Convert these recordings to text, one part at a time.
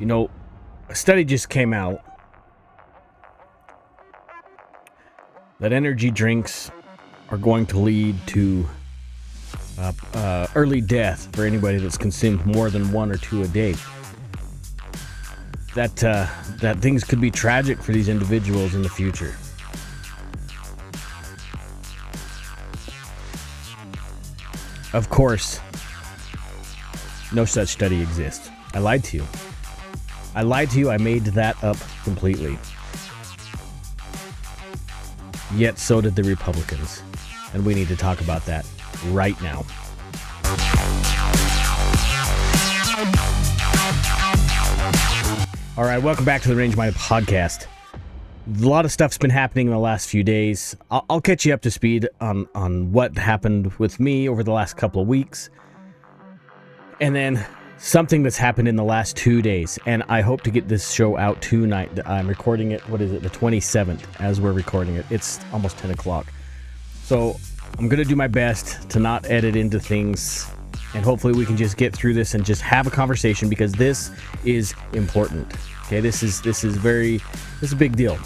You know, a study just came out that energy drinks are going to lead to early death for anybody that's consumed more than one or two a day. That things could be tragic for these individuals in the future. Of course, no such study exists. I lied to you. I made that up completely. Yet so did the Republicans. And we need to talk about that right now. All right, welcome back to the Range Minded Podcast. A lot of stuff's been happening in the last few days. I'll catch you up to speed on what happened with me over the last couple of weeks. And then something that's happened in the last 2 days. And I hope to get this show out tonight. I'm recording it, the 27th as we're recording it. It's almost 10 o'clock. So I'm going to do my best to not edit into things. And hopefully we can just get through this and just have a conversation because this is important. Okay, this is a big deal.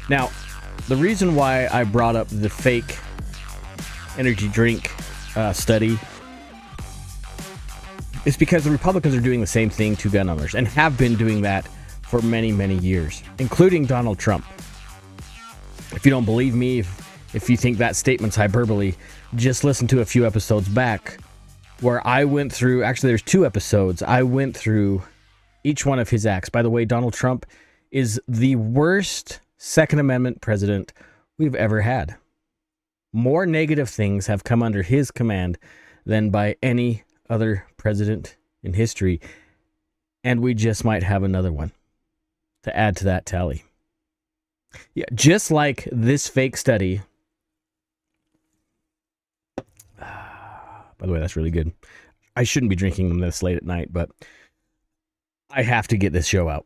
Now, the reason why I brought up the fake energy drink study is because the Republicans are doing the same thing to gun owners and have been doing that for many, many years, including Donald Trump. If you don't believe me, if you think that statement's hyperbole, just listen to a few episodes back where I went through, actually there's 2 episodes, I went through each one of his acts. By the way, Donald Trump is the worst Second Amendment president we've ever had. More negative things have come under his command than by any other president in history. And we just might have another one to add to that tally. Yeah, just like this fake study. By the way, that's really good. I shouldn't be drinking them this late at night, but I have to get this show out.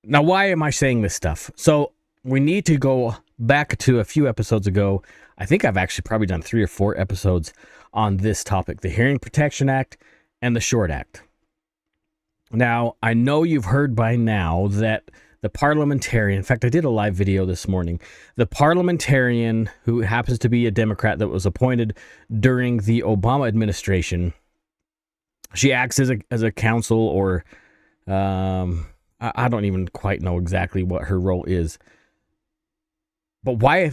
Now, why am I saying this stuff? So we need to go back to a few episodes ago. I think I've actually probably done 3 or 4 episodes on this topic, the Hearing Protection Act and the Short Act. Now, I know you've heard by now that the Parliamentarian, in fact, I did a live video this morning, the Parliamentarian, who happens to be a Democrat that was appointed during the Obama administration, she acts as a counsel or I don't even quite know exactly what her role is. But why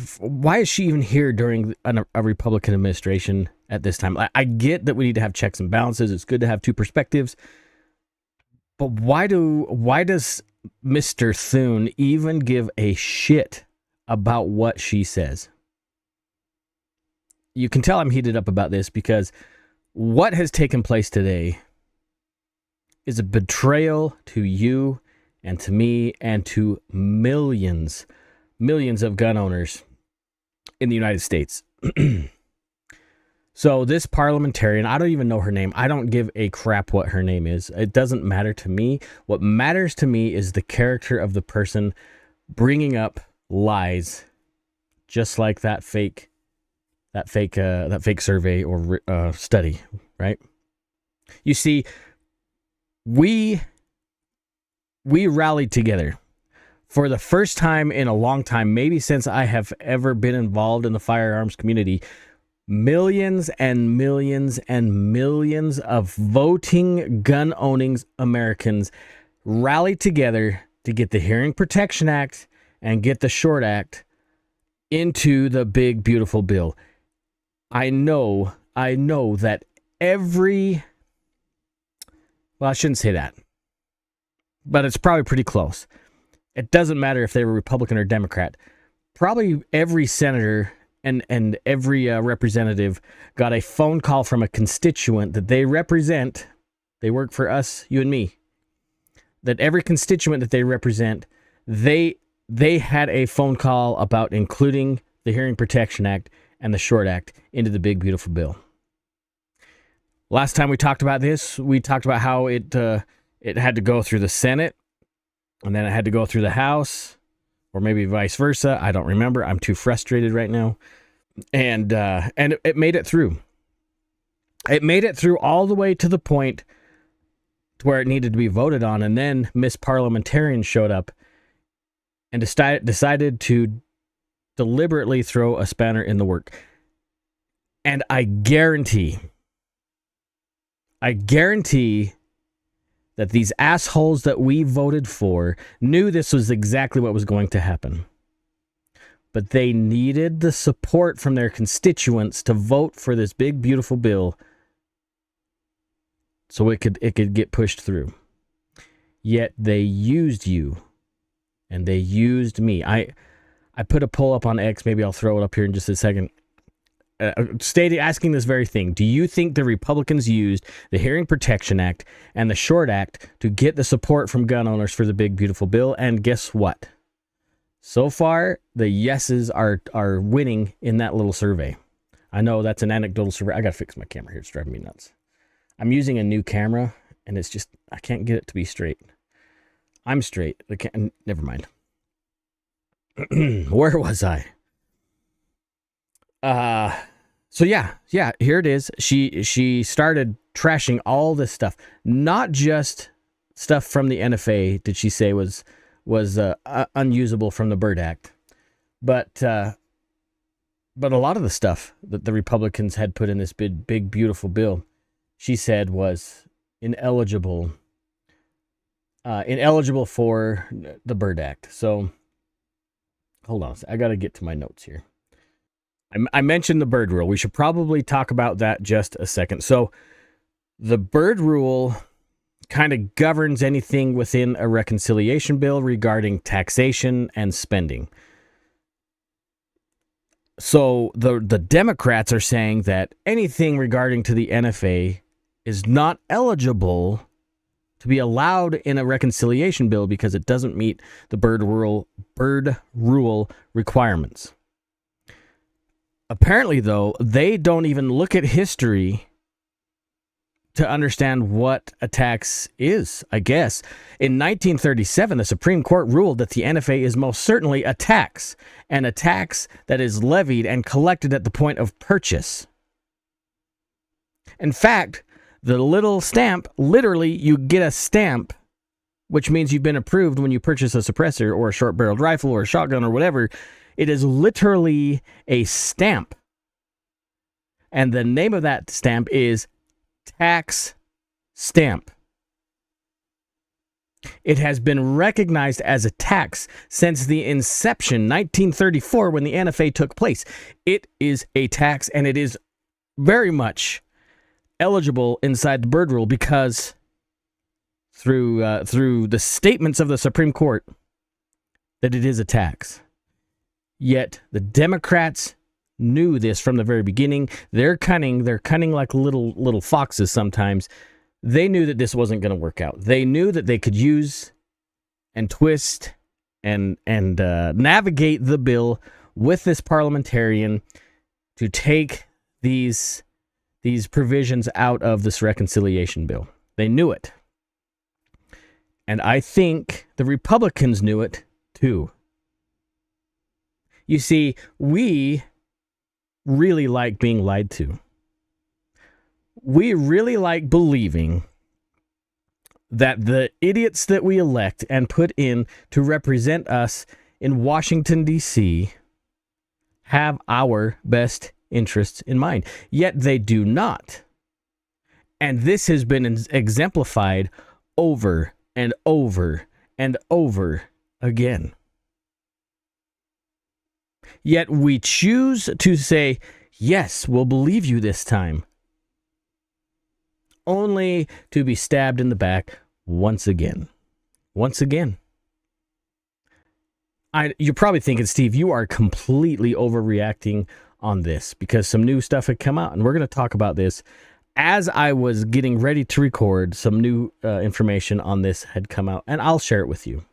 is she even here during a Republican administration at this time? I get that we need to have checks and balances. It's good to have 2 perspectives. But why does Mr. Thune even give a shit about what she says? You can tell I'm heated up about this because what has taken place today is a betrayal to you and to me and to millions of gun owners in the United States. So this Parliamentarian, I don't even know her name. I don't give a crap what her name is. It doesn't matter to me. What matters to me is the character of the person bringing up lies, just like that fake survey or study, right? You see, we rallied together for the first time in a long time, maybe since I have ever been involved in the firearms community. Millions and millions and millions of voting gun-owning Americans rallied together to get the Hearing Protection Act and get the Short Act into the big, beautiful bill. I know that well, I shouldn't say that, but it's probably pretty close. It doesn't matter if they were Republican or Democrat. Probably every senator and every representative got a phone call from a constituent that they represent. They work for us, you and me. That every constituent that they represent, they had a phone call about including the Hearing Protection Act and the Short Act into the big, beautiful bill. Last time we talked about this, we talked about how it had to go through the Senate, and then it had to go through the House, or maybe vice versa. I don't remember. I'm too frustrated right now. And it made it through. It made it through all the way to the point to where it needed to be voted on, and then Miss Parliamentarian showed up and decided to deliberately throw a spanner in the work. And I guarantee that these assholes that we voted for knew this was exactly what was going to happen. But they needed the support from their constituents to vote for this big, beautiful bill so it could get pushed through. Yet they used you, and they used me. I put a poll up on X. Maybe I'll throw it up here in just a second. Asking this very thing. Do you think the Republicans used the Hearing Protection Act and the Short Act to get the support from gun owners for the big, beautiful bill? And guess what? So far, the yeses are winning in that little survey. I know that's an anecdotal survey. I got to fix my camera here. It's driving me nuts. I'm using a new camera, and it's just, I can't get it to be straight. I'm straight. Never mind. Where was I? So yeah, here it is. She started trashing all this stuff, not just stuff from the NFA. Did she say was unusable from the Byrd Act, but a lot of the stuff that the Republicans had put in this big beautiful bill, she said was ineligible for the Byrd Act. So hold on, I got to get to my notes here. I mentioned the Byrd rule. We should probably talk about that just a second. So the Byrd rule kind of governs anything within a reconciliation bill regarding taxation and spending. So the Democrats are saying that anything regarding to the NFA is not eligible to be allowed in a reconciliation bill because it doesn't meet the Byrd rule requirements. Apparently, though, they don't even look at history to understand what a tax is, I guess. In 1937, the Supreme Court ruled that the NFA is most certainly a tax, and a tax that is levied and collected at the point of purchase. In fact, the little stamp, literally, you get a stamp, which means you've been approved when you purchase a suppressor or a short-barreled rifle or a shotgun or whatever. It is literally a stamp. And the name of that stamp is tax stamp. It has been recognized as a tax since the inception, 1934, when the NFA took place. It is a tax, and it is very much eligible inside the Byrd rule because through the statements of the Supreme Court that it is a tax. Yet the Democrats knew this from the very beginning. They're cunning like little foxes sometimes. They knew that this wasn't going to work out. They knew that they could use and twist and navigate the bill with this parliamentarian to take these provisions out of this reconciliation bill. They knew it. And I think the Republicans knew it too. You see, we really like being lied to. We really like believing that the idiots that we elect and put in to represent us in Washington, D.C. have our best interests in mind. Yet they do not. And this has been exemplified over and over and over again. Yet we choose to say, yes, we'll believe you this time, only to be stabbed in the back once again. Once again. You're probably thinking, Steve, you are completely overreacting on this because some new stuff had come out, and we're going to talk about this. As I was getting ready to record, some new information on this had come out, and I'll share it with you.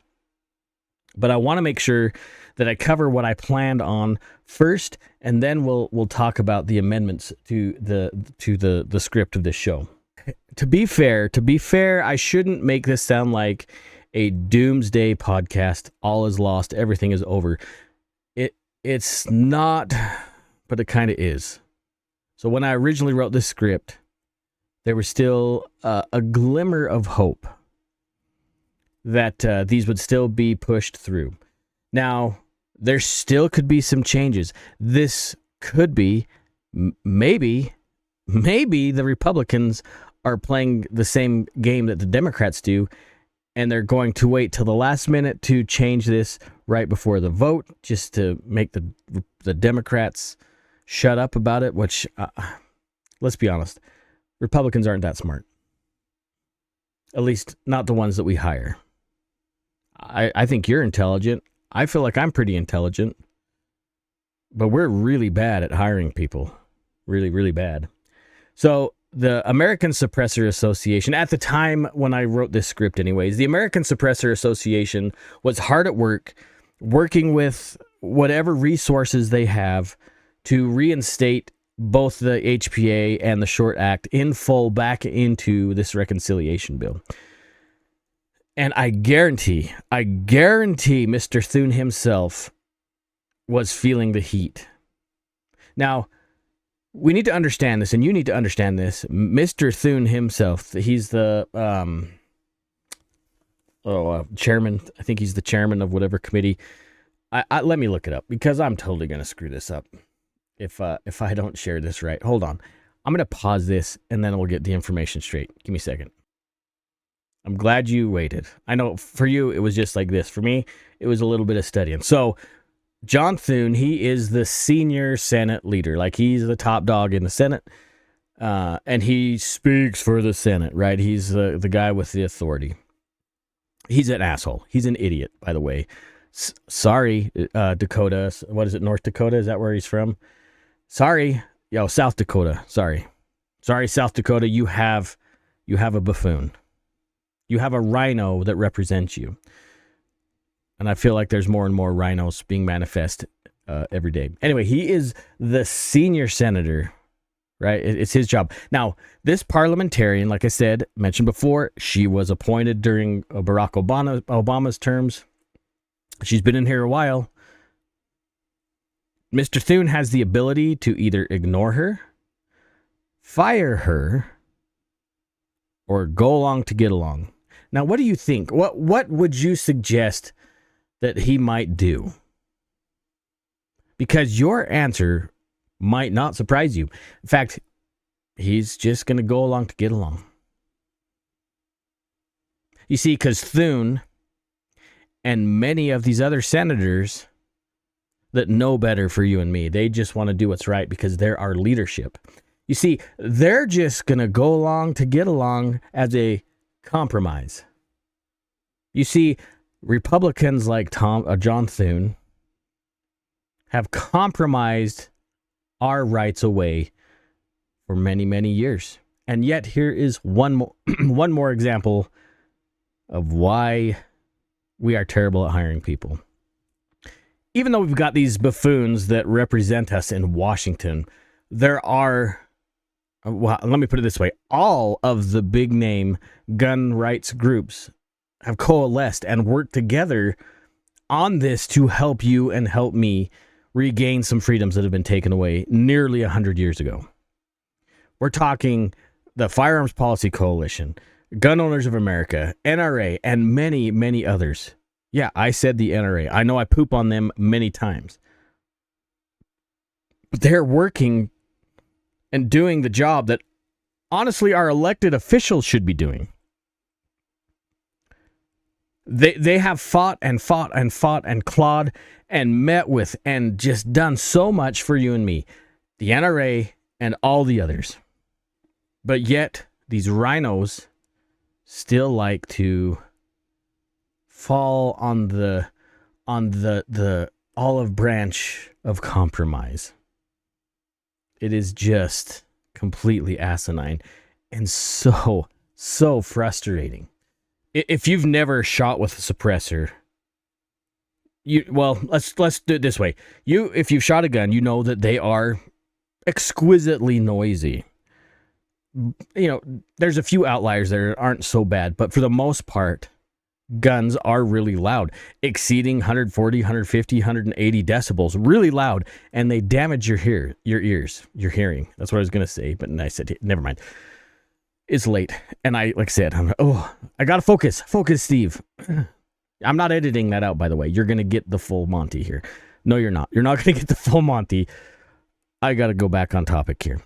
But I want to make sure that I cover what I planned on first, and then we'll talk about the amendments to the script of this show. To be fair, I shouldn't make this sound like a doomsday podcast. All is lost, everything is over. It's not, but it kind of is. So when I originally wrote this script, there was still a glimmer of hope that these would still be pushed through. Now, there still could be some changes. This could be, maybe the Republicans are playing the same game that the Democrats do, and they're going to wait till the last minute to change this right before the vote, just to make the Democrats shut up about it, which, let's be honest, Republicans aren't that smart. At least not the ones that we hire. I think you're intelligent. I feel like I'm pretty intelligent. But we're really bad at hiring people. Really, really bad. So the American Suppressor Association, at the time when I wrote this script anyways, the American Suppressor Association was hard at work, working with whatever resources they have to reinstate both the HPA and the Short Act in full back into this reconciliation bill. And I guarantee Mr. Thune himself was feeling the heat. Now, we need to understand this, and you need to understand this. Mr. Thune himself, he's the chairman. I think he's the chairman of whatever committee. Let me look it up, because I'm totally going to screw this up if I don't share this right. Hold on. I'm going to pause this, and then we'll get the information straight. Give me a second. I'm glad you waited. I know for you, it was just like this. For me, it was a little bit of studying. So, John Thune, he is the senior Senate leader. Like, he's the top dog in the Senate, and he speaks for the Senate, right? He's the guy with the authority. He's an asshole. He's an idiot, by the way. Sorry, Dakota. What is it, North Dakota? Is that where he's from? Sorry. South Dakota. Sorry, South Dakota. You have a buffoon. You have a rhino that represents you. And I feel like there's more and more rhinos being manifest every day. Anyway, he is the senior senator, right? It's his job. Now, this parliamentarian, like I said, mentioned before, she was appointed during Barack Obama's terms. She's been in here a while. Mr. Thune has the ability to either ignore her, fire her, or go along to get along. Now, what do you think? What would you suggest that he might do? Because your answer might not surprise you. In fact, he's just going to go along to get along. You see, because Thune and many of these other senators that know better for you and me, they just want to do what's right because they're our leadership. You see, they're just going to go along to get along as a compromise. You see, Republicans like John Thune have compromised our rights away for many, many years. And yet here is one more example of why we are terrible at hiring people. Even though we've got these buffoons that represent us in Washington, there are, well, let me put it this way, all of the big name gun rights groups have coalesced and worked together on this to help you and help me regain some freedoms that have been taken away nearly 100 years ago. We're talking the Firearms Policy Coalition, Gun Owners of America, NRA, and many, many others. Yeah, I said the NRA. I know I poop on them many times. But they're working and doing the job that, honestly, our elected officials should be doing. They have fought and clawed and met with and just done so much for you and me, the NRA and all the others. But yet, these rhinos still like to fall on the olive branch of compromise. It is just completely asinine and so frustrating. If you've never shot with a suppressor, let's do it this way. If you've shot a gun, you know that they are exquisitely noisy. You know, there's a few outliers that aren't so bad, but for the most part, guns are really loud, exceeding 140, 150, 180 decibels, really loud, and they damage your ears, your hearing. That's what I was going to say, but I said, never mind. It's late, and I said, I gotta focus, Steve. I'm not editing that out, by the way. You're gonna get the full Monty here. No, you're not. You're not gonna get the full Monty. I gotta go back on topic here.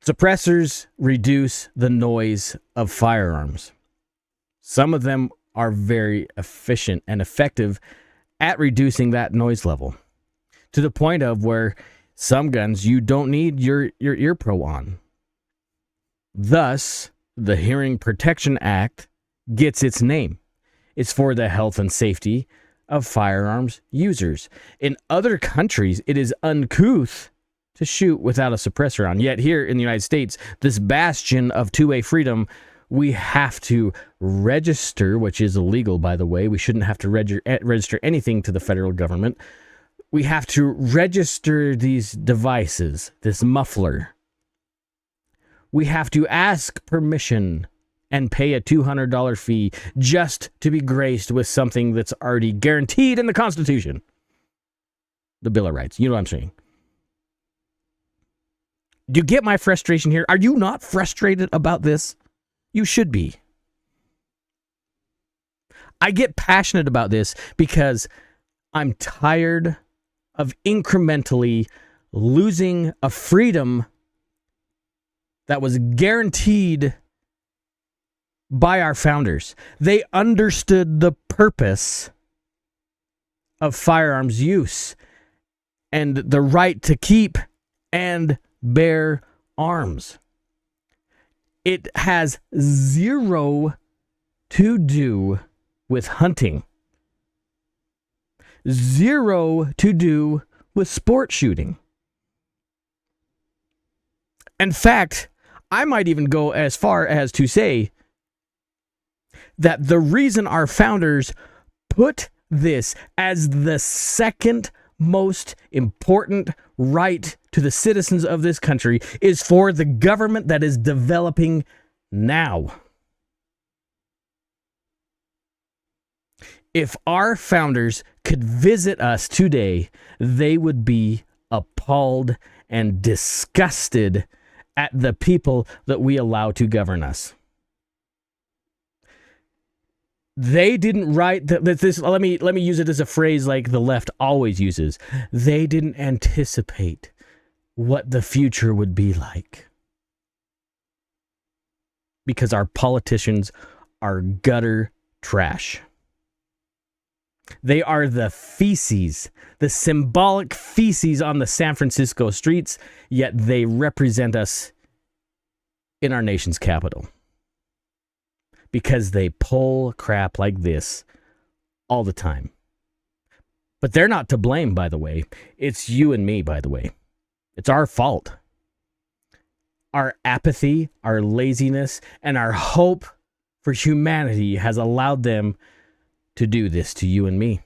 Suppressors reduce the noise of firearms. Some of them are very efficient and effective at reducing that noise level, to the point of where some guns you don't need your ear pro on. Thus, the Hearing Protection Act gets its name. It's for the health and safety of firearms users. In other countries, it is uncouth to shoot without a suppressor on. Yet here in the United States, this bastion of two-way freedom, we have to register, which is illegal, by the way. We shouldn't have to register anything to the federal government. We have to register these devices, this muffler. We have to ask permission and pay a $200 fee just to be graced with something that's already guaranteed in the Constitution. The Bill of Rights. You know what I'm saying? Do you get my frustration here? Are you not frustrated about this? You should be. I get passionate about this because I'm tired of incrementally losing a freedom that was guaranteed by our founders. They understood the purpose of firearms use and the right to keep and bear arms. It has zero to do with hunting. Zero to do with sport shooting. In fact, I might even go as far as to say that the reason our founders put this as the second most important right to the citizens of this country is for the government that is developing now. If our founders could visit us today, they would be appalled and disgusted at the people that we allow to govern us. They didn't write this. Let me use it as a phrase like the left always uses. They didn't anticipate what the future would be like. Because our politicians are gutter trash. They are the feces, the symbolic feces on the San Francisco streets, yet they represent us in our nation's capital. Because they pull crap like this all the time. But they're not to blame, by the way. It's you and me, by the way. It's our fault. Our apathy, our laziness, and our hope for humanity has allowed them to do this to you and me.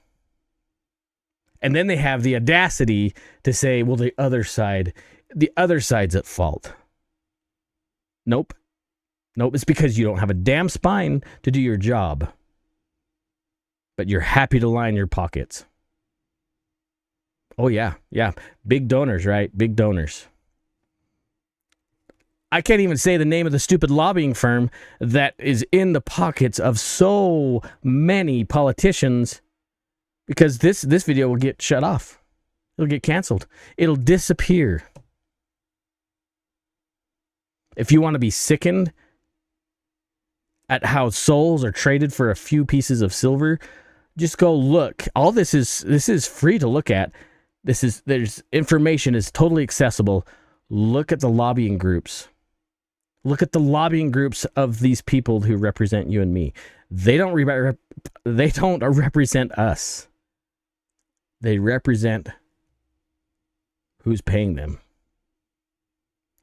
And then they have the audacity to say, well, the other side's at fault. Nope, it's because you don't have a damn spine to do your job. But you're happy to line your pockets. Oh, yeah. Big donors, right? Big donors. I can't even say the name of the stupid lobbying firm that is in the pockets of so many politicians because this video will get shut off. It'll get canceled. It'll disappear. If you want to be sickened at how souls are traded for a few pieces of silver, just go look. All this is free to look at. There's information is totally accessible. Look at the lobbying groups. Look at the lobbying groups of these people who represent you and me. They don't represent us. They represent who's paying them.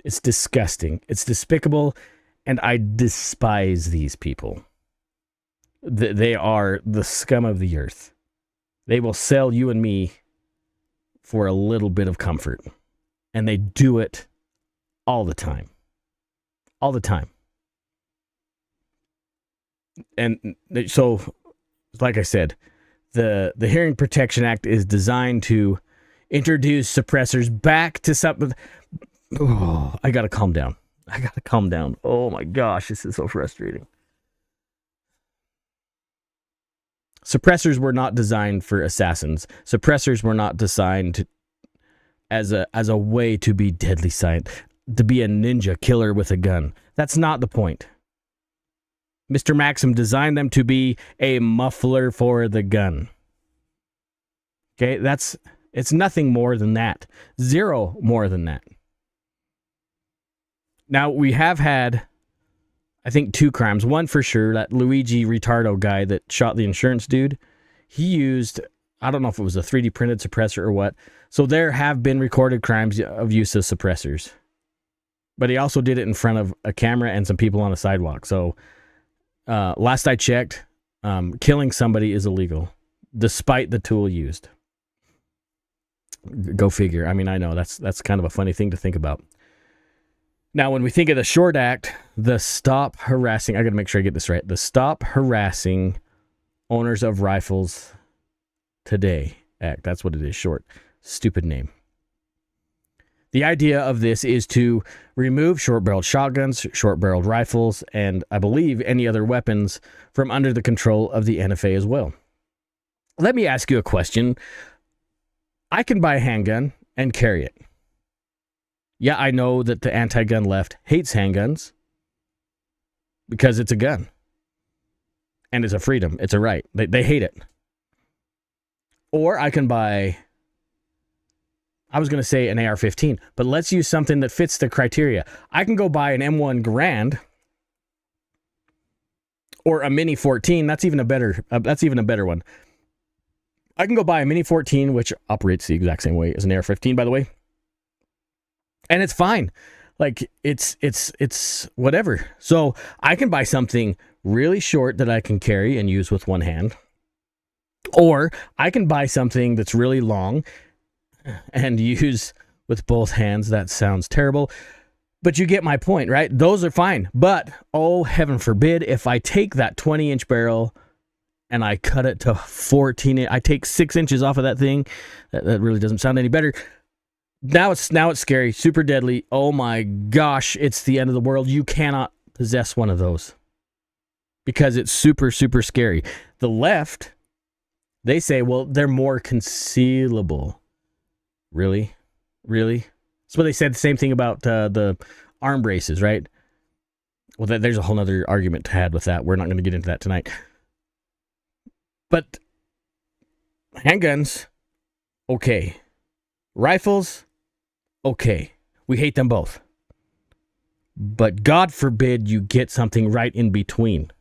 It's disgusting. It's despicable, and I despise these people. They are the scum of the earth. They will sell you and me for a little bit of comfort, and they do it all the time. All the time. And so, like I said, the Hearing Protection Act is designed to introduce suppressors back to something. Oh, I got to calm down. I gotta calm down. Oh my gosh, this is so frustrating. Suppressors were not designed for assassins. Suppressors were not designed as a way to be deadly silent, to be a ninja killer with a gun. That's not the point. Mr. Maxim designed them to be a muffler for the gun. Okay, it's nothing more than that. Zero more than that. Now, we have had, I think, 2 crimes. One for sure, that Luigi Retardo guy that shot the insurance dude. He used, I don't know if it was a 3D printed suppressor or what. So there have been recorded crimes of use of suppressors. But he also did it in front of a camera and some people on a sidewalk. So last I checked, killing somebody is illegal, despite the tool used. Go figure. I mean, I know that's kind of a funny thing to think about. Now, when we think of the short act, the Stop Harassing, I got to make sure I get this right. The Stop Harassing Owners of Rifles Today Act. That's what it is, short. Stupid name. The idea of this is to remove short-barreled shotguns, short-barreled rifles, and I believe any other weapons from under the control of the NFA as well. Let me ask you a question. I can buy a handgun and carry it. Yeah, I know that the anti-gun left hates handguns because it's a gun. And it's a freedom. It's a right. They hate it. Or I can buy, I was going to say an AR-15, but let's use something that fits the criteria. I can go buy an M1 Garand or a Mini 14. That's even a better one. I can go buy a Mini 14, which operates the exact same way as an AR-15, by the way. And it's fine. Like, it's whatever. So I can buy something really short that I can carry and use with one hand. Or I can buy something that's really long and use with both hands. That sounds terrible. But you get my point, right? Those are fine. But, oh, heaven forbid, if I take that 20-inch barrel and I cut it to 14, I take 6 inches off of that thing. That really doesn't sound any better. Now it's scary, super deadly. Oh my gosh, it's the end of the world. You cannot possess one of those because it's super, super scary. The left, they say, well, they're more concealable. Really? So they said the same thing about the arm braces, right? Well, there's a whole other argument to have with that. We're not going to get into that tonight. But handguns, okay. Rifles, okay. We hate them both. But God forbid you get something right in between.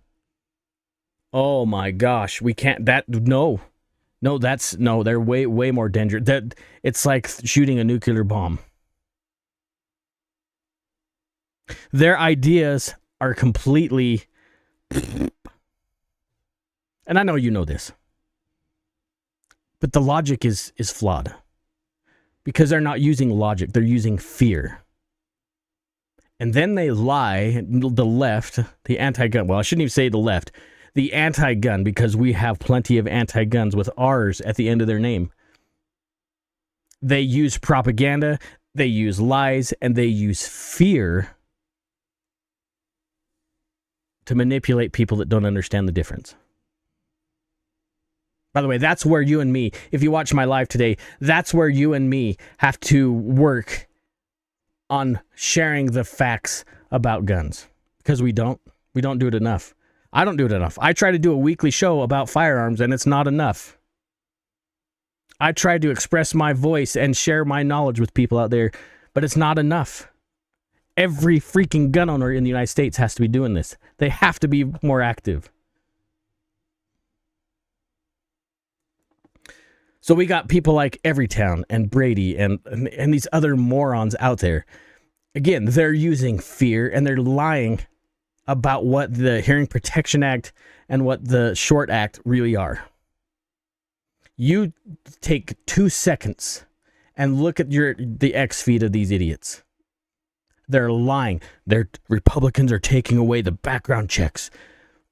Oh my gosh, we can't, they're way more dangerous. That it's like shooting a nuclear bomb. Their ideas are completely, and I know you know this, but the logic is flawed. Because they're not using logic, they're using fear. And then they lie, the left, the anti-gun, well, I shouldn't even say the left, the anti-gun, because we have plenty of anti-guns with R's at the end of their name. They use propaganda, they use lies, and they use fear to manipulate people that don't understand the difference. By the way, that's where you and me, if you watch my live today, that's where you and me have to work on sharing the facts about guns. Because we don't do it enough. I don't do it enough. I try to do a weekly show about firearms, and it's not enough. I try to express my voice and share my knowledge with people out there, but it's not enough. Every freaking gun owner in the United States has to be doing this. They have to be more active. So we got people like Everytown and Brady and these other morons out there. Again, they're using fear and they're lying about what the Hearing Protection Act and what the Short Act really are. You take 2 seconds and look at the X feed of these idiots. They're lying. Republicans are taking away the background checks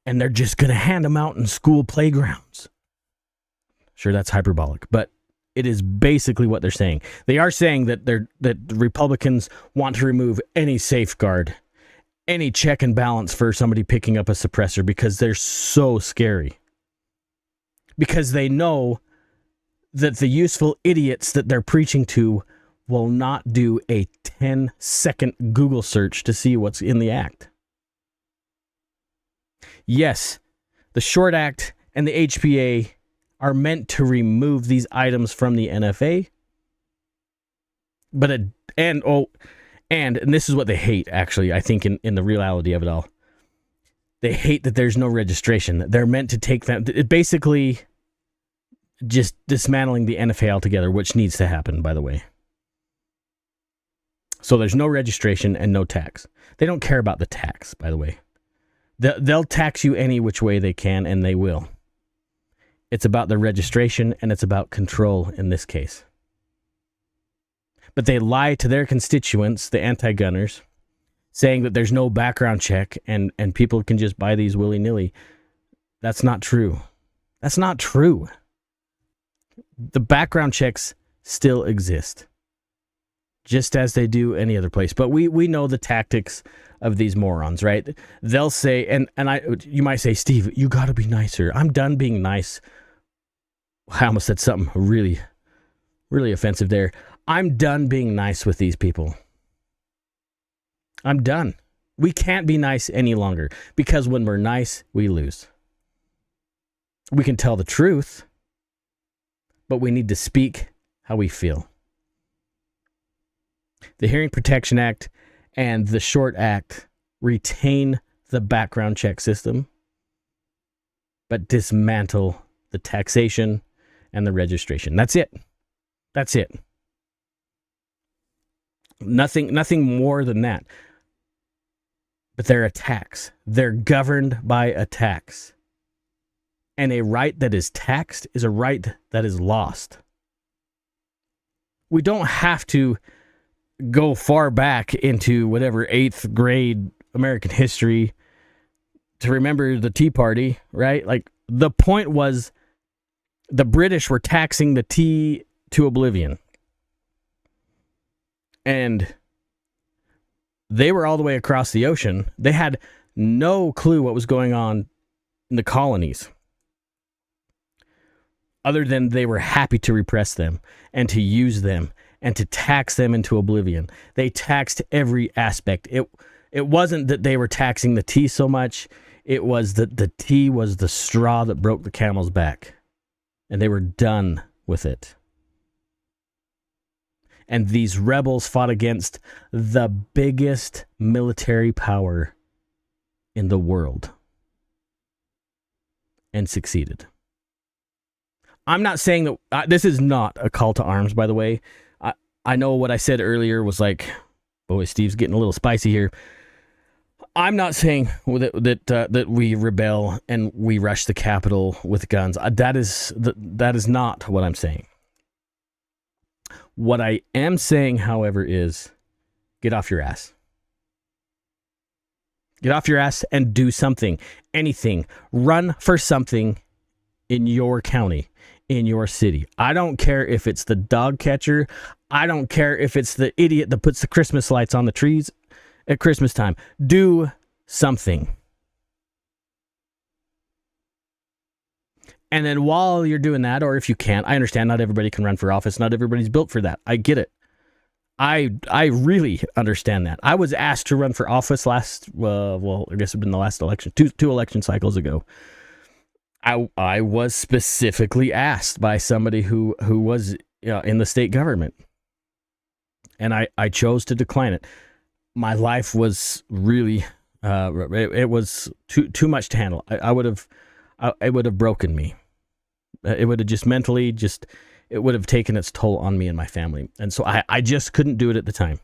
and they're just going to hand them out in school playgrounds. Sure, that's hyperbolic, but it is basically what they're saying. They are saying that the Republicans want to remove any safeguard any check and balance for somebody picking up a suppressor because they're so scary. Because they know that the useful idiots that they're preaching to will not do a 10-second Google search to see what's in the act. Yes, the Short Act and the HPA are meant to remove these items from the NFA, and this is what they hate, actually, I think, in the reality of it all. They hate that there's no registration. They're meant to take them, basically just dismantling the NFA altogether, which needs to happen, by the way. So there's no registration and no tax. They don't care about the tax, by the way. They'll tax you any which way they can, and they will. It's about the registration, and it's about control in this case. But they lie to their constituents, the anti-gunners, saying that there's no background check and people can just buy these willy-nilly. That's not true. That's not true. The background checks still exist, just as they do any other place. But we know the tactics of these morons, right? They'll say, you might say, Steve, you got to be nicer. I'm done being nice. I almost said something really, really offensive there. I'm done being nice with these people. I'm done. We can't be nice any longer because when we're nice, we lose. We can tell the truth, but we need to speak how we feel. The Hearing Protection Act and the Short Act retain the background check system, but dismantle the taxation and the registration. That's it. That's it. Nothing more than that. But they're a tax. They're governed by a tax. And a right that is taxed is a right that is lost. We don't have to go far back into whatever 8th grade American history to remember the Tea Party, right? Like, the point was the British were taxing the tea to oblivion. And they were all the way across the ocean. They had no clue what was going on in the colonies, other than they were happy to repress them and to use them and to tax them into oblivion. They taxed every aspect. It wasn't that they were taxing the tea so much. It was that the tea was the straw that broke the camel's back. And they were done with it. And these rebels fought against the biggest military power in the world and succeeded. I'm not saying that this is not a call to arms, by the way. I know what I said earlier was like, boy, Steve's getting a little spicy here. I'm not saying that we rebel and we rush the Capitol with guns. That is not what I'm saying. What I am saying, however, is get off your ass. Get off your ass and do something. Anything. Run for something in your county, in your city. I don't care if it's the dog catcher. I don't care if it's the idiot that puts the Christmas lights on the trees at Christmas time. Do something. And then while you're doing that, or if you can't, I understand not everybody can run for office. Not everybody's built for that. I get it. I really understand that. I was asked to run for office I guess it's been the last election, two election cycles ago. I was specifically asked by somebody who was in the state government. And I chose to decline it. My life was really, it was too much to handle. It would have broken me. It would have just mentally, it would have taken its toll on me and my family. And so I just couldn't do it at the time.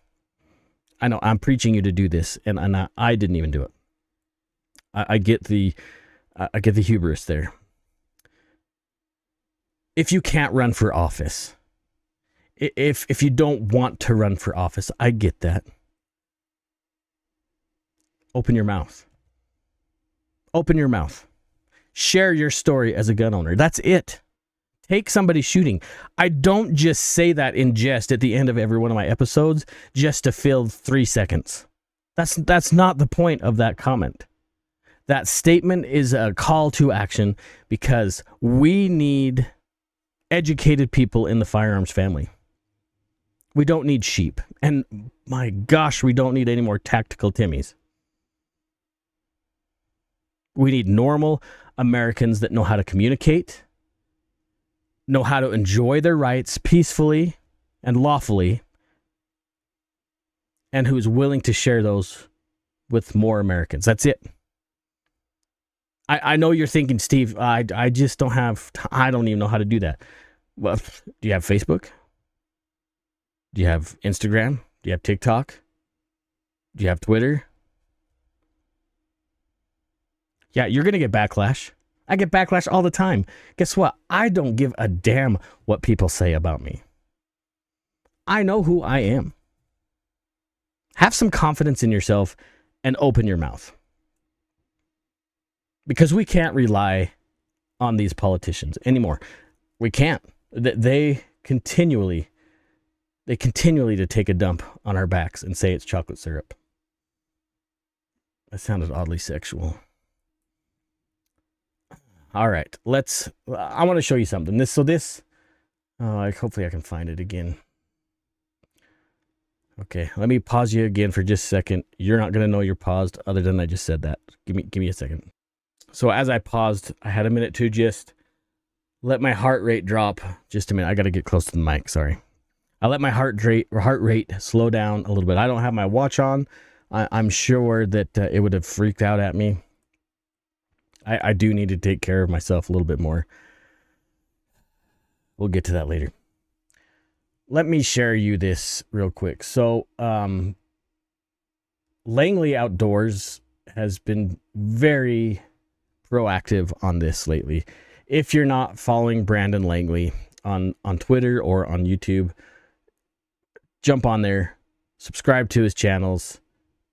I know I'm preaching you to do this, and I didn't even do it. I get the hubris there. If you can't run for office, if you don't want to run for office, I get that. Open your mouth. Open your mouth. Share your story as a gun owner. That's it. Take somebody shooting. I don't just say that in jest at the end of every one of my episodes just to fill 3 seconds. That's not the point of that comment. That statement is a call to action because we need educated people in the firearms family. We don't need sheep. And my gosh, we don't need any more tactical Timmies. We need normal Americans that know how to communicate, know how to enjoy their rights peacefully and lawfully, and who's willing to share those with more Americans. That's it. I know you're thinking, Steve, I just don't have, I don't even know how to do that. Well, do you have Facebook? Do you have Instagram? Do you have TikTok? Do you have Twitter? Yeah, you're going to get backlash. I get backlash all the time. Guess what? I don't give a damn what people say about me. I know who I am. Have some confidence in yourself and open your mouth. Because we can't rely on these politicians anymore. We can't. They continually to take a dump on our backs and say it's chocolate syrup. That sounded oddly sexual. All right, I want to show you something. Hopefully I can find it again. Okay, let me pause you again for just a second. You're not going to know you're paused other than I just said that. Give me a second. So as I paused, I had a minute to just let my heart rate drop. Just a minute. I got to get close to the mic. Sorry. I let my heart rate slow down a little bit. I don't have my watch on. I'm sure that it would have freaked out at me. I do need to take care of myself a little bit more. We'll get to that later. Let me share you this real quick. So, Langley Outdoors has been very proactive on this lately. If you're not following Brandon Langley on Twitter or on YouTube, jump on there, subscribe to his channels,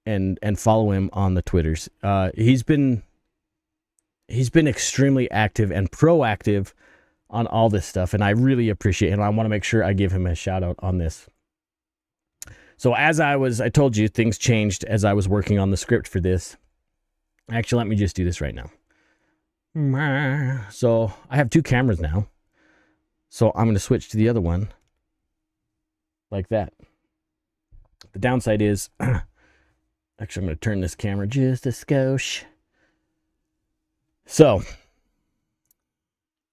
and follow him on the Twitters. He's been extremely active and proactive on all this stuff, and I really appreciate it. And I want to make sure I give him a shout out on this. So I told you things changed as I was working on the script for this. Actually, let me just do this right now. So I have two cameras now. So I'm going to switch to the other one like that. The downside is, actually, I'm going to turn this camera just a skosh. So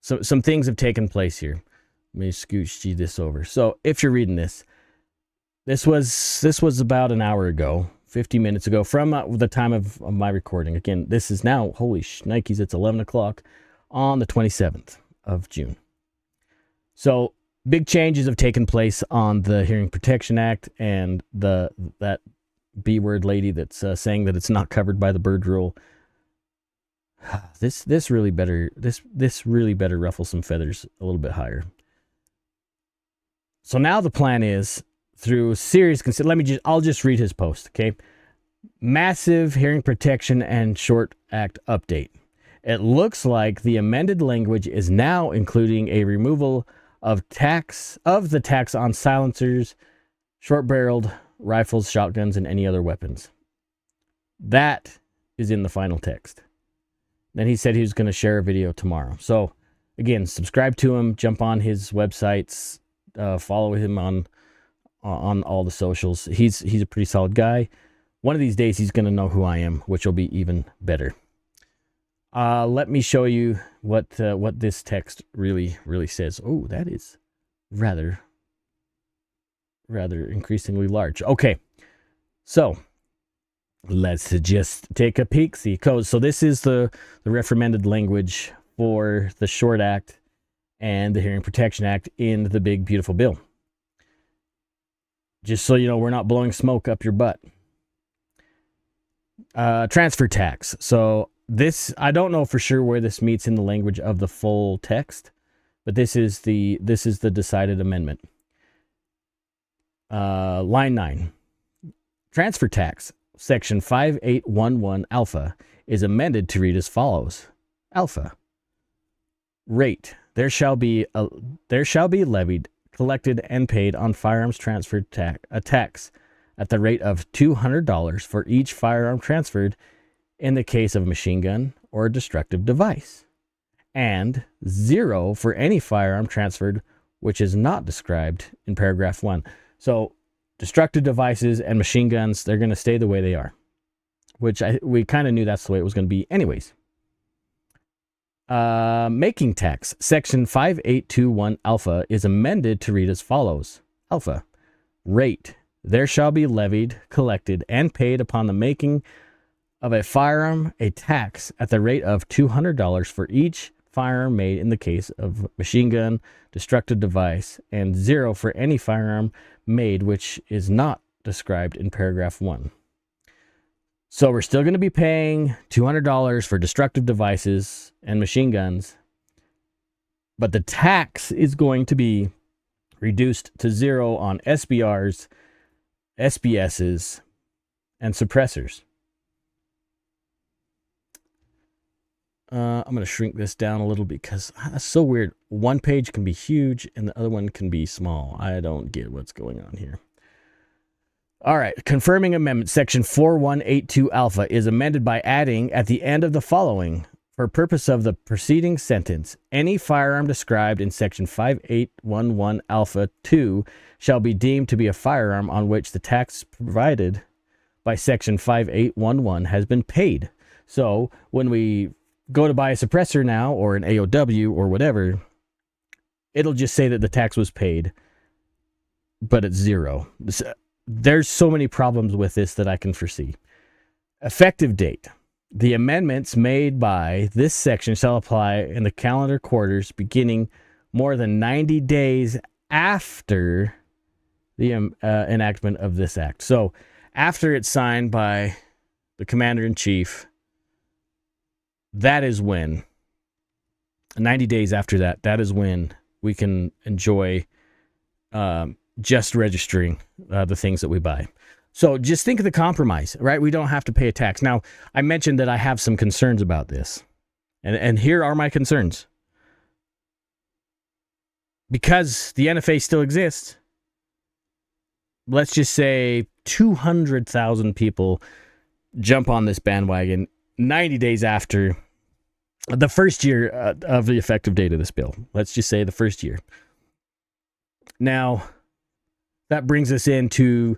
some things have taken place here. Let me scooch this over. So if you're reading this was about an hour ago, 50 minutes ago from the time of my recording. Again, this is now, holy shnikes, it's 11 o'clock on the 27th of June. So big changes have taken place on the Hearing Protection Act and that B-word lady that's saying that it's not covered by the bird rule. This really better ruffle some feathers a little bit higher. So now the plan is, through serious I'll just read his post, okay? Massive Hearing Protection and Short Act update. It looks like the amended language is now including a removal of the tax on silencers, short-barreled rifles, shotguns, and any other weapons. That is in the final text. Then he said he was going to share a video tomorrow. So again, subscribe to him, jump on his websites, follow him on all the socials. He's a pretty solid guy. One of these days he's going to know who I am, which will be even better. Let me show you what this text really says. Oh, that is rather increasingly large. Okay, so let's just take a peek. See codes. So this is the recommended language for the Short Act and the Hearing Protection Act in the big beautiful bill. Just so you know, we're not blowing smoke up your butt. Transfer tax. So this, I don't know for sure where this meets in the language of the full text, but this is the decided amendment. Line 9. Transfer tax, section 5811 alpha, is amended to read as follows. Alpha. Rate. There shall be levied, collected, and paid on firearms transfer tax at the rate of $200 for each firearm transferred in the case of a machine gun or a destructive device, and 0 for any firearm transferred which is not described in paragraph 1. So destructive devices and machine guns, they're going to stay the way they are, which we kind of knew that's the way it was going to be anyways. Making tax, section 5821 alpha is amended to read as follows. Alpha, rate, there shall be levied, collected, and paid upon the making of a firearm a tax at the rate of $200 for each firearm made in the case of machine gun, destructive device, and 0 for any firearm made which is not described in paragraph 1. So we're still going to be paying $200 for destructive devices and machine guns, but the tax is going to be reduced to 0 on SBRs, SBSs, and suppressors. I'm going to shrink this down a little because that's so weird. One page can be huge and the other one can be small. I don't get what's going on here. All right. Confirming amendment section 4182 alpha is amended by adding at the end of the following, for purpose of the preceding sentence, any firearm described in section 5811 alpha 2 shall be deemed to be a firearm on which the tax provided by section 5811 has been paid. So when we go to buy a suppressor now or an AOW or whatever, it'll just say that the tax was paid, but it's 0. There's so many problems with this that I can foresee. Effective date. The amendments made by this section shall apply in the calendar quarters beginning more than 90 days after the enactment of this act. So after it's signed by the commander-in-chief, that is when, 90 days after that, that is when we can enjoy just registering the things that we buy. So just think of the compromise, right? We don't have to pay a tax. Now, I mentioned that I have some concerns about this. And here are my concerns. Because the NFA still exists, let's just say 200,000 people jump on this bandwagon 90 days after the first year of the effective date of this bill. Let's just say the first year. Now, that brings us into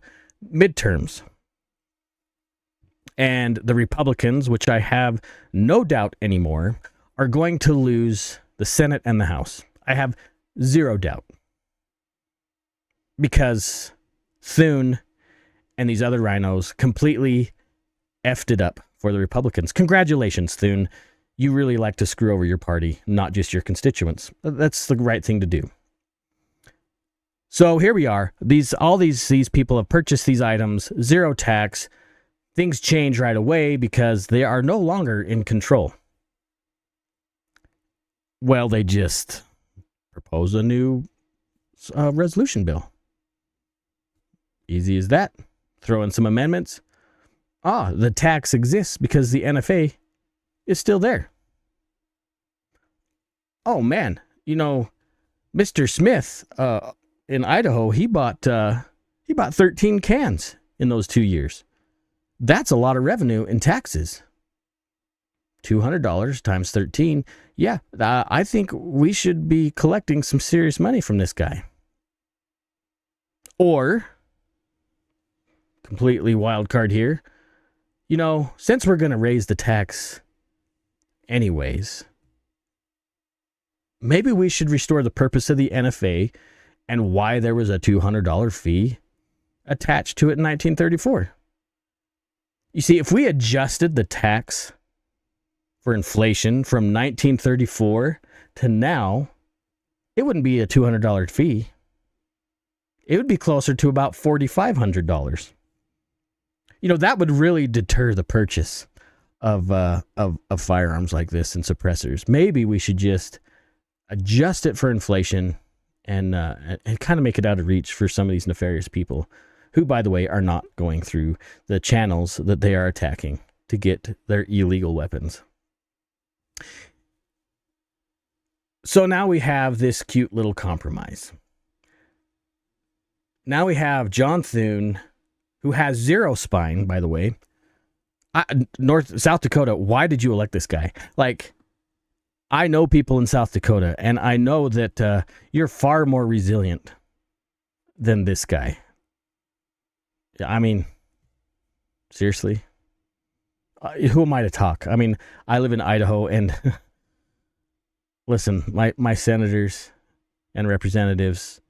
midterms. And the Republicans, which I have no doubt anymore, are going to lose the Senate and the House. I have zero doubt. Because Thune and these other rhinos completely effed it up for the Republicans. Congratulations, Thune. You really like to screw over your party, not just your constituents. That's the right thing to do. So here we are. All these people have purchased these items, zero tax. Things change right away because they are no longer in control. Well, they just propose a new resolution bill. Easy as that. Throw in some amendments. The tax exists because the NFA is still there. Oh man, Mr. Smith in Idaho, he bought 13 cans in those 2 years. That's a lot of revenue in taxes. $200 times 13. Yeah, I think we should be collecting some serious money from this guy. Or, completely wild card here, since we're going to raise the tax anyways, maybe we should restore the purpose of the NFA and why there was a $200 fee attached to it in 1934. You see, if we adjusted the tax for inflation from 1934 to now, it wouldn't be a $200 fee. It would be closer to about $4,500. That would really deter the purchase of firearms like this and suppressors. Maybe we should just adjust it for inflation and kind of make it out of reach for some of these nefarious people who, by the way, are not going through the channels that they are attacking to get their illegal weapons. So now we have this cute little compromise. Now we have John Thune, who has zero spine, by the way. South Dakota, why did you elect this guy? Like, I know people in South Dakota, and I know that you're far more resilient than this guy. I mean, seriously? Who am I to talk? I mean, I live in Idaho, and listen, my senators and representatives,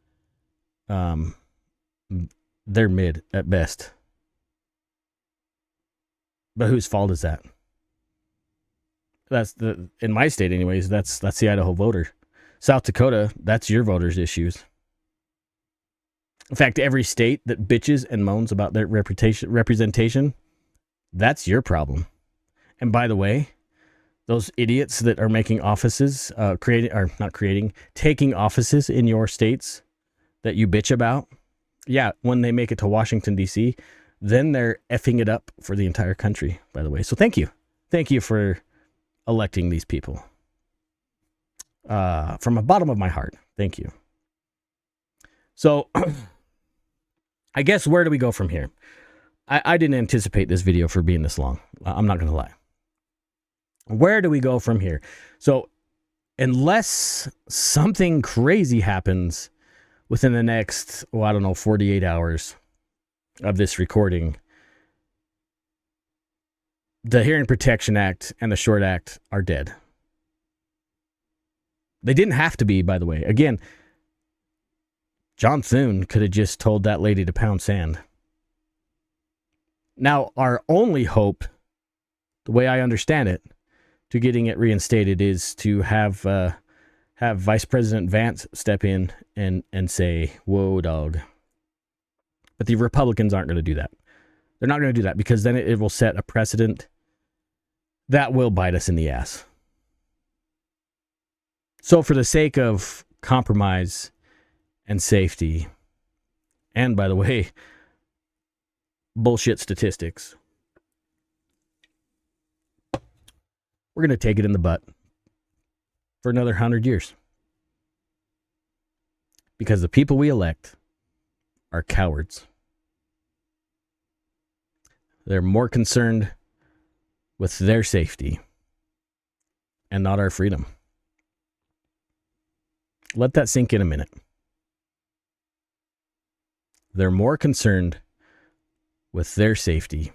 they're mid at best. But whose fault is that? That's in my state anyways, that's the Idaho voter. South Dakota, that's your voters' issues. In fact, every state that bitches and moans about their representation, that's your problem. And by the way, those idiots that are making offices, taking offices in your states that you bitch about, yeah, when they make it to Washington, D.C., then they're effing it up for the entire country, by the way. So thank you. Thank you for electing these people. From the bottom of my heart, thank you. So I guess where do we go from here? I didn't anticipate this video for being this long. I'm not going to lie. Where do we go from here? So unless something crazy happens within the next, 48 hours of this recording, the Hearing Protection Act and the Short Act are dead. They didn't have to be, by the way. Again, John Thune could have just told that lady to pound sand. Now, our only hope, the way I understand it, to getting it reinstated is to have Vice President Vance step in and say, whoa, dog. But the Republicans aren't going to do that. They're not going to do that because then it will set a precedent that will bite us in the ass. So for the sake of compromise and safety, and by the way, bullshit statistics, we're going to take it in the butt for another 100 years. Because the people we elect are cowards. They're more concerned with their safety and not our freedom. Let that sink in a minute. They're more concerned with their safety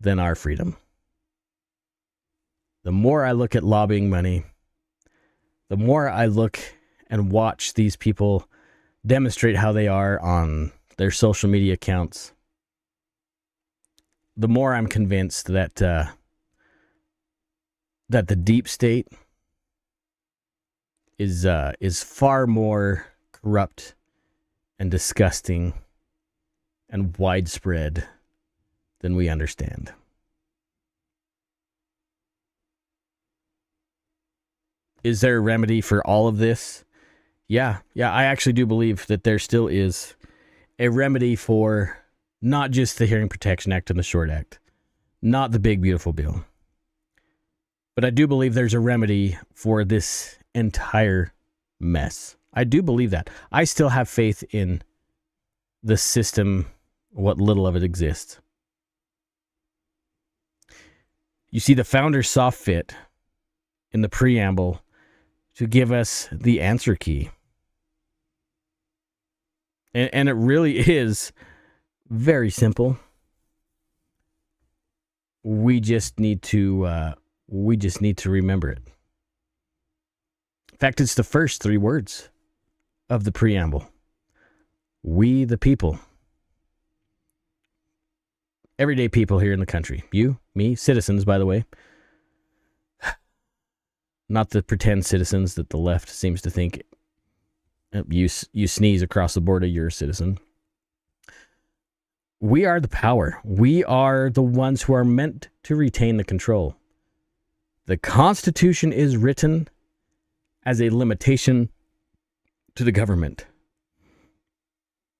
than our freedom. The more I look at lobbying money, the more I look and watch these people demonstrate how they are on their social media accounts, the more I'm convinced that that the deep state is far more corrupt and disgusting and widespread than we understand. Is there a remedy for all of this? Yeah, I actually do believe that there still is a remedy for not just the Hearing Protection Act and the Short Act, not the big, beautiful bill. But I do believe there's a remedy for this entire mess. I do believe that. I still have faith in the system, what little of it exists. You see, the founders saw fit in the preamble to give us the answer key. And it really is very simple. We just need to remember it. In fact, it's the first three words of the preamble. We the people. Everyday people here in the country. You, me, citizens, by the way. Not the pretend citizens that the left seems to think you sneeze across the border, you're a citizen. We are the power. We are the ones who are meant to retain the control. The Constitution is written as a limitation to the government,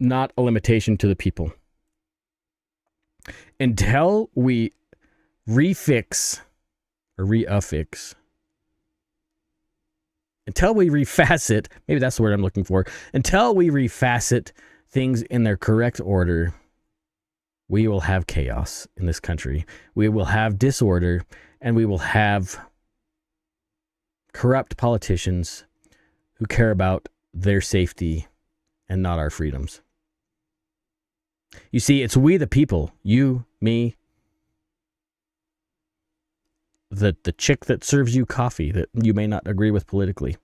not a limitation to the people. Until we refix or reaffix, until we refacet, maybe that's the word I'm looking for, until we refacet things in their correct order, we will have chaos in this country. We will have disorder, and we will have corrupt politicians who care about their safety and not our freedoms. You see, it's we the people, you, me, the chick that serves you coffee that you may not agree with politically.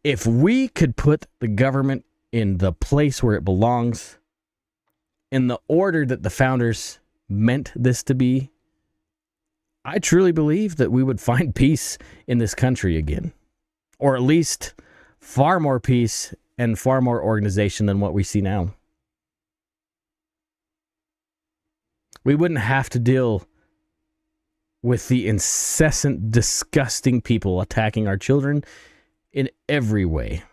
If we could put the government in the place where it belongs, in the order that the founders meant this to be, I truly believe that we would find peace in this country again. Or at least far more peace and far more organization than what we see now. We wouldn't have to deal with the incessant, disgusting people attacking our children in every way.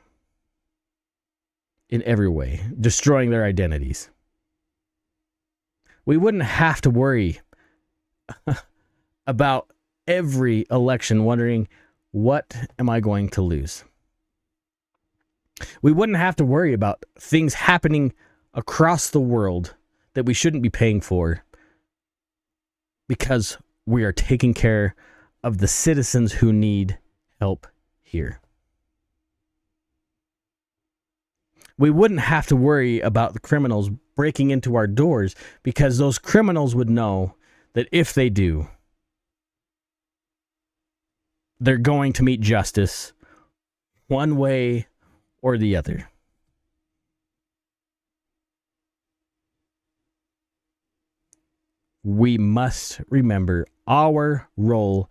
In every way. Destroying their identities. We wouldn't have to worry about every election wondering, what am I going to lose? We wouldn't have to worry about things happening across the world that we shouldn't be paying for because we are taking care of the citizens who need help here. We wouldn't have to worry about the criminals breaking into our doors because those criminals would know that if they do, they're going to meet justice one way or the other. We must remember our role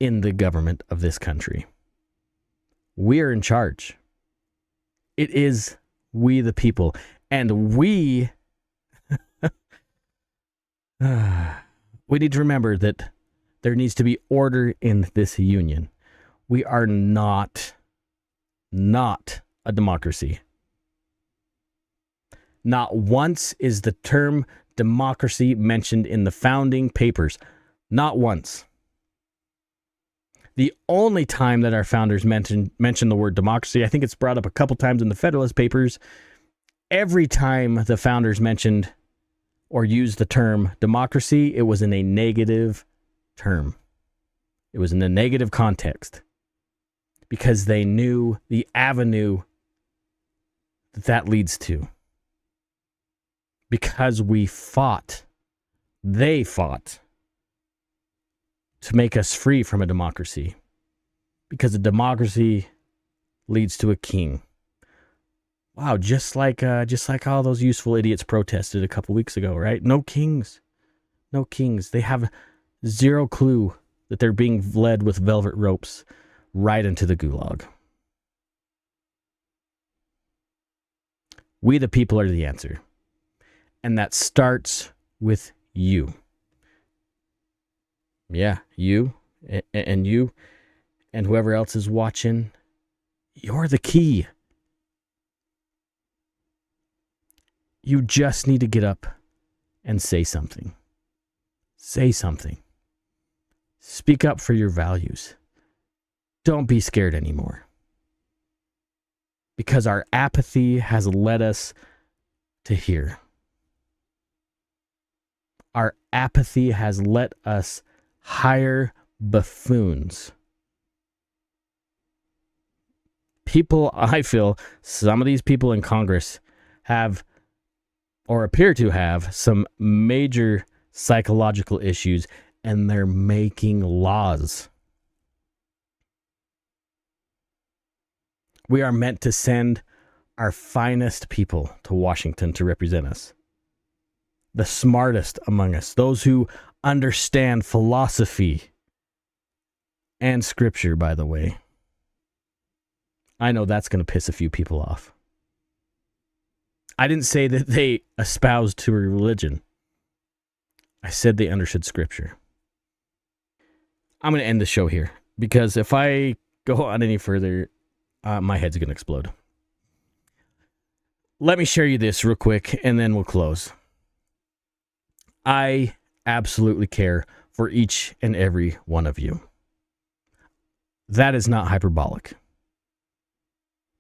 in the government of this country. We are in charge. It is we the people. And we need to remember that there needs to be order in this union. We are not a democracy. Not once is the term democracy mentioned in the founding papers. Not once. The only time that our founders mentioned the word democracy, I think it's brought up a couple times in the Federalist Papers. Every time the founders mentioned or used the term democracy, it was in a negative term. It was in a negative context because they knew the avenue that leads to. Because they fought to make us free from a democracy. Because a democracy leads to a king. Wow, just like all those useful idiots protested a couple weeks ago, right? No kings. No kings. They have zero clue that they're being led with velvet ropes right into the gulag. We the people are the answer. And that starts with you. Yeah, you and you and whoever else is watching. You're the key. You just need to get up and say something. Say something. Speak up for your values. Don't be scared anymore. Because our apathy has led us to here. Our apathy has let us hire buffoons. People, I feel, some of these people in Congress have, or appear to have, some major psychological issues, and they're making laws. We are meant to send our finest people to Washington to represent us. The smartest among us, those who understand philosophy and scripture, by the way. I know that's going to piss a few people off. I didn't say that they espoused to a religion. I said they understood scripture. I'm going to end the show here because if I go on any further, my head's going to explode. Let me share you this real quick and then we'll close. I absolutely care for each and every one of you. That is not hyperbolic.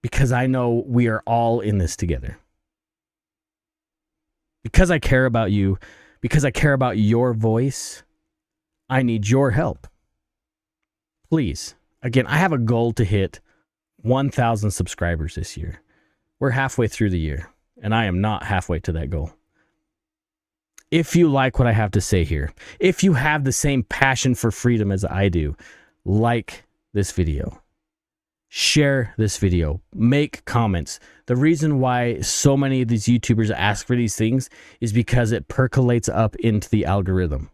Because I know we are all in this together. Because I care about you, because I care about your voice, I need your help. Please. Again, I have a goal to hit 1,000 subscribers this year. We're halfway through the year, and I am not halfway to that goal. If you like what I have to say here, if you have the same passion for freedom as I do, like this video, share this video, make comments. The reason why so many of these YouTubers ask for these things is because it percolates up into the algorithm.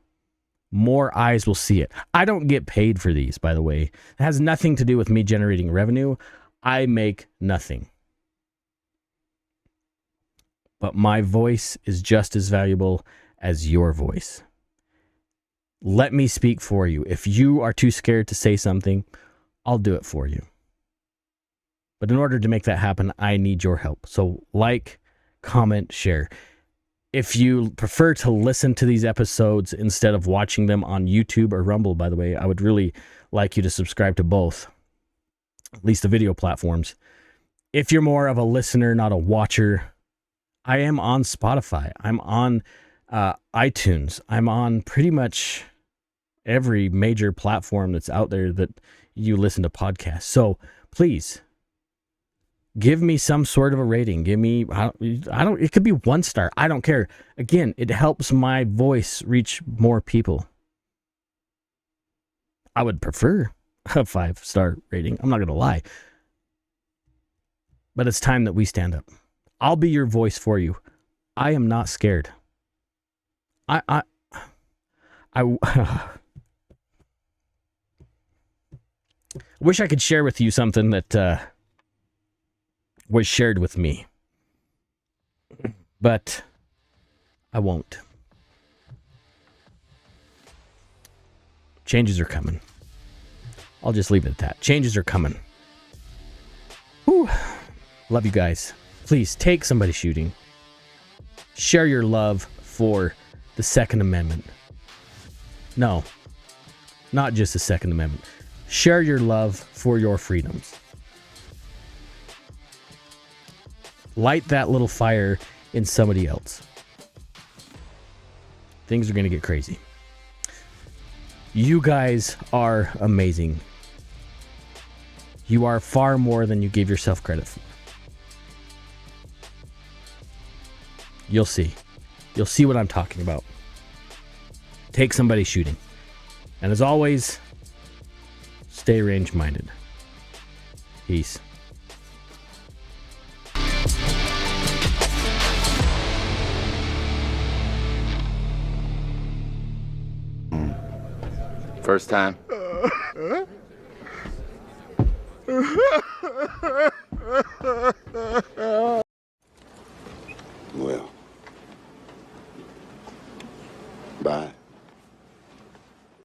More eyes will see it. I don't get paid for these, by the way. It has nothing to do with me generating revenue. I make nothing. But my voice is just as valuable as your voice. Let me speak for you. If you are too scared to say something, I'll do it for you. But in order to make that happen, I need your help. So like, comment, share. If you prefer to listen to these episodes instead of watching them on YouTube or Rumble, by the way, I would really like you to subscribe to both, at least the video platforms. If you're more of a listener, not a watcher, I am on Spotify. I'm on iTunes. I'm on pretty much every major platform that's out there that you listen to podcasts. So please, give me some sort of a rating. Give me, I don't, it could be 1 star. I don't care. Again, it helps my voice reach more people. I would prefer a 5-star rating. I'm not going to lie. But it's time that we stand up. I'll be your voice for you. I am not scared. I wish I could share with you something that was shared with me, but I won't. Changes are coming. I'll just leave it at that. Changes are coming. Whew. Love you guys. Please take somebody shooting. Share your love for the Second Amendment. No, not just the Second Amendment. Share your love for your freedoms. Light that little fire in somebody else. Things are going to get crazy. You guys are amazing. You are far more than you give yourself credit for. You'll see. You'll see what I'm talking about. Take somebody shooting. And as always, stay range-minded. Peace. First time. Well, bye.